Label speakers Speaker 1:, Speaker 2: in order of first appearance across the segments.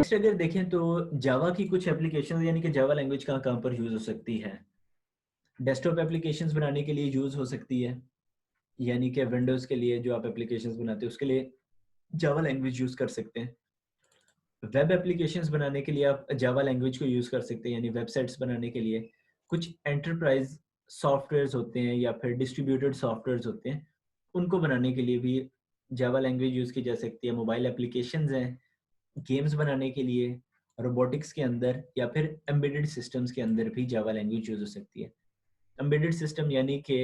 Speaker 1: Next अगर देखें तो जावा की कुछ एप्लीकेशंस यानी कि जावा लैंग्वेज कहाँ कहाँ पर यूज़ हो सकती है। डेस्कटॉप एप्लीकेशंस बनाने के लिए यूज़ हो सकती है, यानी कि विंडोज़ के लिए जो आप एप्लीकेशंस बनाते हो उसके लिए जावा लैंग्वेज यूज़ कर सकते हैं। वेब एप्लीकेशंस बनाने के लिए आप जावा लैंग्वेज को यूज़ कर सकते हैं, यानी वेबसाइट्स बनाने के लिए कुछ एंटरप्राइज सॉफ्टवेयर्स होते हैं या फिर डिस्ट्रीब्यूटेड सॉफ्टवेयर्स होते हैं, उनको बनाने के लिए भी जावा लैंग्वेज यूज़ की जा सकती है। मोबाइल एप्लीकेशंस हैं, गेम्स बनाने के लिए, रोबोटिक्स के अंदर या फिर एम्बेडेड सिस्टम्स के अंदर भी जावा लैंग्वेज यूज़ हो सकती है। एम्बेडेड सिस्टम यानी कि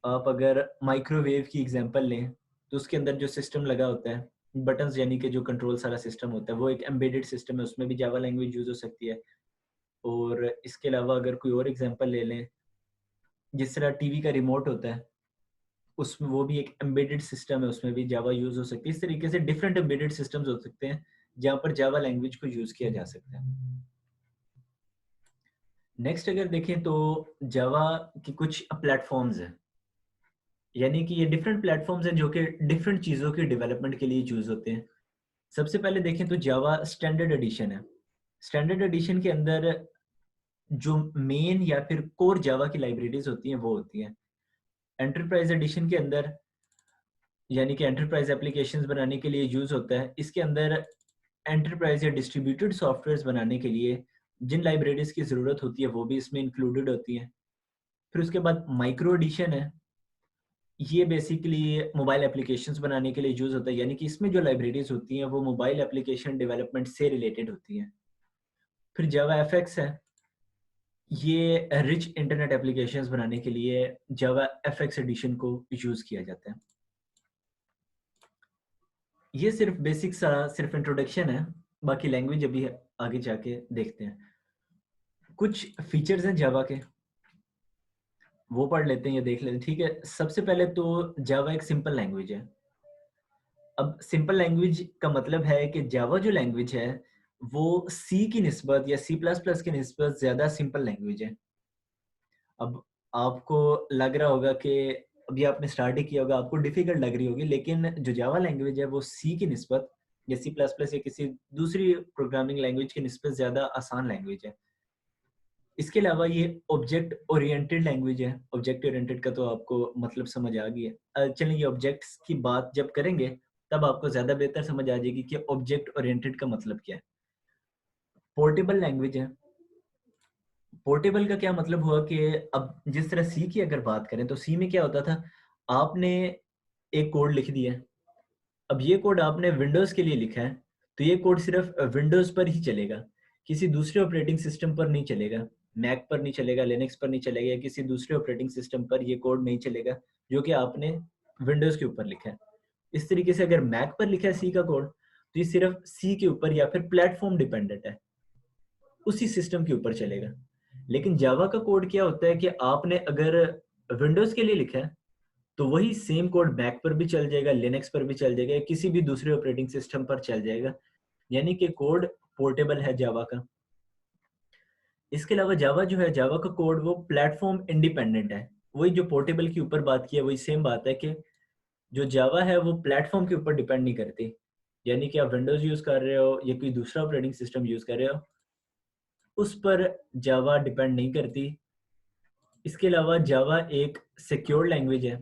Speaker 1: आप अगर माइक्रोवेव की एग्जांपल लें, तो उसके अंदर जो सिस्टम लगा होता है, बटन्स यानी कि जो कंट्रोल सारा सिस्टम होता है, वो एक एम्बेडेड सिस्टम है, उसमें भी जावा लैंग्वेज यूज़ हो सकती है। और इसके अलावा अगर कोई और एग्जांपल ले लें, जिस तरह टीवी का रिमोट होता है, उसमें वो भी एक एम्बेडेड सिस्टम है, उसमें भी जावा यूज़ हो सकती है। इस तरीके से डिफरेंट एम्बेडेड सिस्टम्स हो सकते हैं, जहाँ पर जावा लैंग्वेज को यूज़ किया जा सकता है। नेक्स्ट अगर देखें तो जावा की कुछ प्लेटफ़ॉर्म्स हैं, यानी कि ये डिफरेंट प्लेटफ़ॉर्म्स हैं जो कि डिफरेंट चीज़ों के डेवलपमेंट के लिए यूज़ होते हैं। सबसे पहले देखें तो जावा स्टैंडर्ड एडिशन है। स्टैंडर्ड एडिशन के अंदर जो मेन या फिर कोर जावा की लाइब्रेरीज़ होती हैं, वो होती हैं। एंटरप्राइज़ एडिशन के अंदर यानी कि एंटरप्राइज़ एप्लीकेशंस बनाने के लिए यूज़ होता है। इसके अंदर एंटरप्राइज़ या डिस्ट्रीब्यूटेड सॉफ्टवेयर्स बनाने के लिए जिन लाइब्रेरीज़ की ज़रूरत होती है, वो भी इसमें इंक्लूडेड होती हैं। फिर उसके बाद माइक्रो एडिशन है। ये बेसिकली मोबाइल एप्लीकेशंस बनाने के लिए यूज़ होता है, यानी कि इसमें जो लाइब्रेरीज़ होती हैं, वो मोबाइल एप्लीकेशन डेवलपमेंट से रिलेटेड होती हैं। फिर जावा एफएक्स है। ये रिच इंटरनेट एप्लीकेशंस बनाने के लिए जावा एफएक्स एडिशन को यूज़ किया जाता है। ये सिर्फ बेसिक सा सिर्फ इंट्रोडक्शन है, बाकी लैंग्वेज अभी आगे जाके देखते हैं। कुछ फीचर्स हैं जावा के, वो पढ़ लेते हैं या देख लेते हैं, ठीक है। सबसे पहले तो जावा एक सिंपल लैंग्वेज है। अब सिंपल लैंग्वेज का मतलब है कि जावा जो लैंग्वेज है, वो सी की निस्बत या सी प्लस प्लस की निस्बत ज़्यादा सिंपल लैंग्वेज है। अब आपको लग रहा होगा कि अभी आपने स्टार्ट ही किया होगा, आपको डिफ़िकल्ट लग रही होगी, लेकिन जो जावा लैंग्वेज है, वो सी की निस्बत या सी प्लस प्लस या किसी दूसरी प्रोग्रामिंग लैंग्वेज की निस्बत ज़्यादा आसान लैंग्वेज है। इसके अलावा ये ऑब्जेक्ट ओरिएंटेड लैंग्वेज है। ऑब्जेक्ट ओरिएंटेड का तो आपको मतलब समझ आ गई है। चलिए ये ऑब्जेक्ट्स की बात जब करेंगे, तब आपको ज़्यादा बेहतर समझ आ जाएगी कि ऑब्जेक्ट ओरिएंटेड का मतलब क्या है। पोर्टेबल लैंग्वेज है। पोर्टेबल का क्या मतलब हुआ कि अब जिस तरह सी की अगर बात करें, तो सी में क्या होता था, आपने एक कोड लिख दिया है। अब ये कोड आपने विंडोज़ के लिए लिखा है, तो ये कोड सिर्फ़ विंडोज़ पर ही चलेगा, किसी दूसरे ऑपरेटिंग सिस्टम पर नहीं चलेगा। मैक पर नहीं चलेगा, लिनक्स पर नहीं चलेगा या किसी दूसरे ऑपरेटिंग सिस्टम पर ये कोड नहीं चलेगा, जो कि आपने विंडोज़ के ऊपर लिखा है। इस तरीके से अगर मैक पर लिखा है सी का कोड, तो ये सिर्फ़ सी के ऊपर या फिर प्लेटफ़ॉर्म डिपेंडेंट है, उसी सिस्टम के ऊपर चलेगा। लेकिन जावा का कोड क्या होता है कि आपने अगर विंडोज़ के लिए लिखा है, तो वही सेम कोड मैक पर भी चल जाएगा, लिनक्स पर भी चल जाएगा या किसी भी दूसरे ऑपरेटिंग सिस्टम पर चल जाएगा। यानी कि कोड पोर्टेबल है जावा का। इसके अलावा जावा जो है, जावा का कोड वो प्लेटफ़ॉर्म इंडिपेंडेंट है। वही जो पोर्टेबल के ऊपर बात की है, वही सेम बात है कि जो जावा है वो प्लेटफ़ॉर्म के ऊपर डिपेंड नहीं करती। यानी कि आप विंडोज़ यूज़ कर रहे हो या कोई दूसरा ऑपरेटिंग सिस्टम यूज़ कर रहे हो, उस पर जावा डिपेंड नहीं करती। इसके अलावा जावा एक सिक्योर लैंग्वेज है।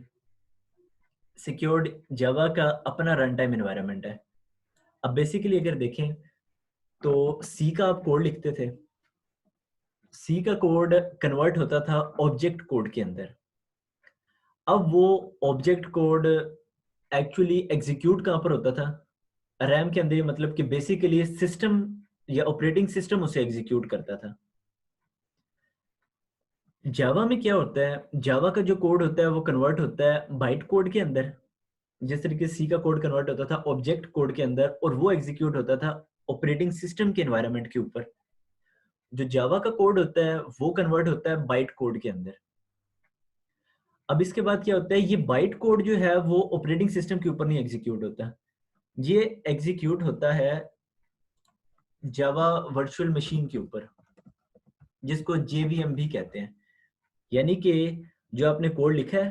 Speaker 1: सिक्योर्ड जावा का अपना रन टाइम एनवायरनमेंट है। अब बेसिकली अगर देखें, तो सी का आप कोड लिखते थे, सी का कोड कन्वर्ट होता था ऑब्जेक्ट कोड के अंदर। अब वो ऑब्जेक्ट कोड एक्चुअली एग्जीक्यूट कहाँ पर होता था, रैम के अंदर। मतलब कि बेसिकली सिस्टम या ऑपरेटिंग सिस्टम उसे एग्जीक्यूट करता था। जावा में क्या होता है, जावा का जो कोड होता है वो कन्वर्ट होता है बाइट कोड के अंदर, जिस तरीके से सी का कोड कन्वर्ट होता था ऑब्जेक्ट कोड के अंदर, और वो एग्जीक्यूट होता था ऑपरेटिंग सिस्टम के एनवायरनमेंट के ऊपर। जो जावा का कोड होता है वो कन्वर्ट होता है बाइट कोड के अंदर। अब इसके बाद क्या होता है, ये बाइट कोड जो है वो ऑपरेटिंग सिस्टम के ऊपर नहीं एग्जीक्यूट होता, ये एग्जीक्यूट होता है जावा वर्चुअल मशीन के ऊपर, जिसको जेवीएम भी कहते हैं। यानी कि जो आपने कोड लिखा है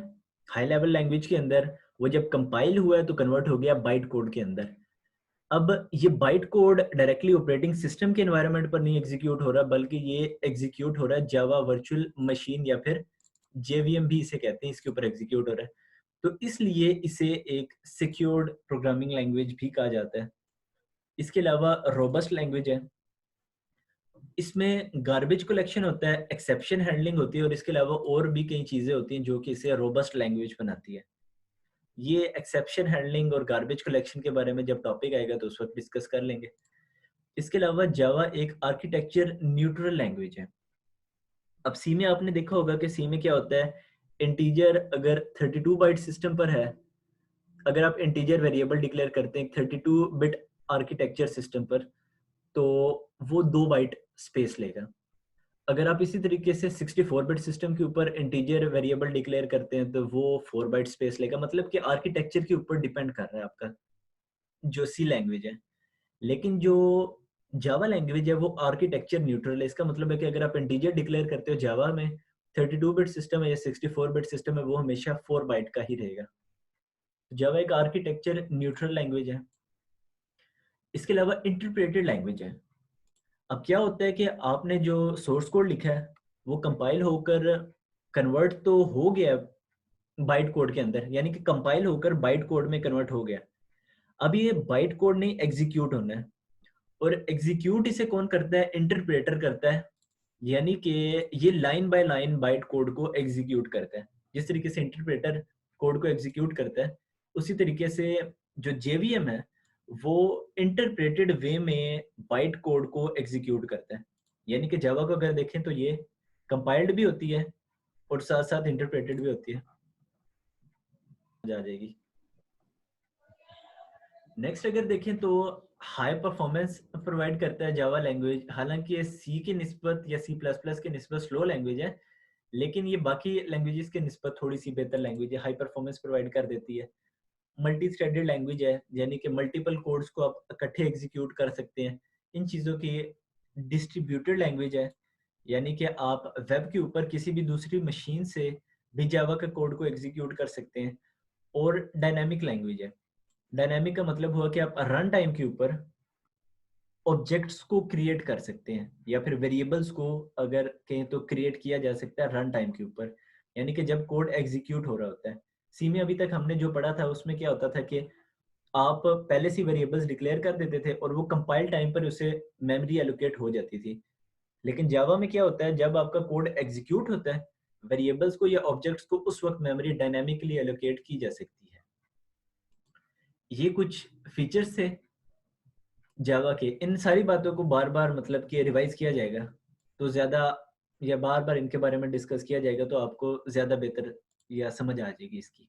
Speaker 1: हाई लेवल लैंग्वेज के अंदर, वो जब कंपाइल हुआ है तो कन्वर्ट हो गया बाइट कोड के अंदर। अब ये byte code directly operating system के एनवायरनमेंट पर नहीं एग्जीक्यूट हो रहा, बल्कि ये एग्जीक्यूट हो रहा है जावा वर्चुअल मशीन या फिर जेवीएम भी इसे कहते हैं, इसके ऊपर एग्जीक्यूट हो रहा है। तो इसलिए इसे एक सिक्योर्ड प्रोग्रामिंग लैंग्वेज भी कहा जाता है। इसके अलावा रोबस्ट लैंग्वेज है, इसमें गार्बेज कलेक्शन होता है, एक्सेप्शन हैंडलिंग होती है और इसके अलावा और भी कई चीज़ें होती हैं जो कि इसे रोबस्ट लैंग्वेज बनाती है। ये एक्सेप्शन हैंडलिंग और गार्बेज कलेक्शन के बारे में जब टॉपिक आएगा तो उस वक्त डिस्कस कर लेंगे। इसके अलावा जावा एक आर्किटेक्चर न्यूट्रल लैंग्वेज है। अब सी में आपने देखा होगा कि सी में क्या होता है, इंटीजर अगर 32 बाइट सिस्टम पर है, अगर आप इंटीजर वेरिएबल डिक्लेयर करते हैं 32 बिट आर्किटेक्चर सिस्टम पर, तो वो 2 बाइट स्पेस लेगा। अगर आप इसी तरीके से 64 बिट सिस्टम के ऊपर इंटीजर वेरिएबल डिक्लेयर करते हैं तो वो 4 बाइट स्पेस लेगा। मतलब कि आर्किटेक्चर के ऊपर डिपेंड कर रहा है आपका जो सी लैंग्वेज है। लेकिन जो जावा लैंग्वेज है वो आर्किटेक्चर न्यूट्रल है। इसका मतलब है कि अगर आप इंटीजर डिक्लेयर करते हो जावा में, 32 बिट सिस्टम है या 64 बिट सिस्टम है, वो हमेशा 4 बाइट का ही रहेगा। जावा एक आर्किटेक्चर न्यूट्रल लैंग्वेज है। इसके अलावा इंटरप्रेटेड लैंग्वेज है। अब क्या होता है कि आपने जो सोर्स कोड लिखा है वो कंपाइल होकर कन्वर्ट तो हो गया बाइट कोड के अंदर, यानी कि कंपाइल होकर बाइट कोड में कन्वर्ट हो गया। अब ये बाइट कोड नहीं एग्जीक्यूट होना है, और एग्जीक्यूट इसे कौन करता है, इंटरप्रेटर करता है। यानी कि ये line by line byte code को एग्जीक्यूट करता है। जिस तरीके से इंटरप्रेटर कोड को एग्जीक्यूट करता है, उसी तरीके से जो जेवीएम है वो इंटरप्रेटेड वे में बाइट कोड को एग्जीक्यूट करता है। यानी कि जावा को अगर देखें तो ये कंपाइल्ड भी होती है और साथ साथ इंटरप्रेटेड भी होती है। आ जाएगी। नेक्स्ट अगर देखें तो हाई परफॉर्मेंस प्रोवाइड करता है जावा लैंग्वेज। हालांकि ये सी की निस्बत या सी प्लस प्लस के निस्बत स्लो लैंग्वेज है, लेकिन ये बाकी लैंग्वेजेस के निस्बत थोड़ी सी बेहतर लैंग्वेज है, हाई परफॉर्मेंस प्रोवाइड कर देती है। मल्टी थ्रेडेड लैंग्वेज है, यानी कि मल्टीपल कोड्स को आप इकट्ठे एग्जीक्यूट कर सकते हैं। इन चीज़ों की डिस्ट्रीब्यूटेड लैंग्वेज है, यानी कि आप वेब के ऊपर किसी भी दूसरी मशीन से भी जावा के कोड को एग्जीक्यूट कर सकते हैं। और डायनामिक लैंग्वेज है। डायनामिक का मतलब हुआ कि आप रन टाइम के ऊपर ऑब्जेक्ट्स को क्रिएट कर सकते हैं, या फिर वेरिएबल्स को अगर कहें तो क्रिएट किया जा सकता है रन टाइम के ऊपर, यानी कि जब कोड एग्जीक्यूट हो रहा होता है। सी में अभी तक हमने जो पढ़ा था उसमें क्या होता था कि आप पहले से वेरिएबल्स डिक्लेयर कर देते थे और वो कंपाइल टाइम पर उसे मेमोरी एलोकेट हो जाती थी। लेकिन जावा में क्या होता है, जब आपका कोड एग्जीक्यूट होता है, वेरिएबल्स को या ऑब्जेक्ट्स को उस वक्त मेमोरी डायनामिकली एलोकेट की जा सकती है। ये कुछ फीचर्स थे जावा के। इन सारी बातों को बार बार मतलब कि रिवाइज किया जाएगा तो ज़्यादा, या बार बार इनके बारे में डिस्कस किया जाएगा तो आपको ज़्यादा बेहतर या समझ आ जाएगी इसकी।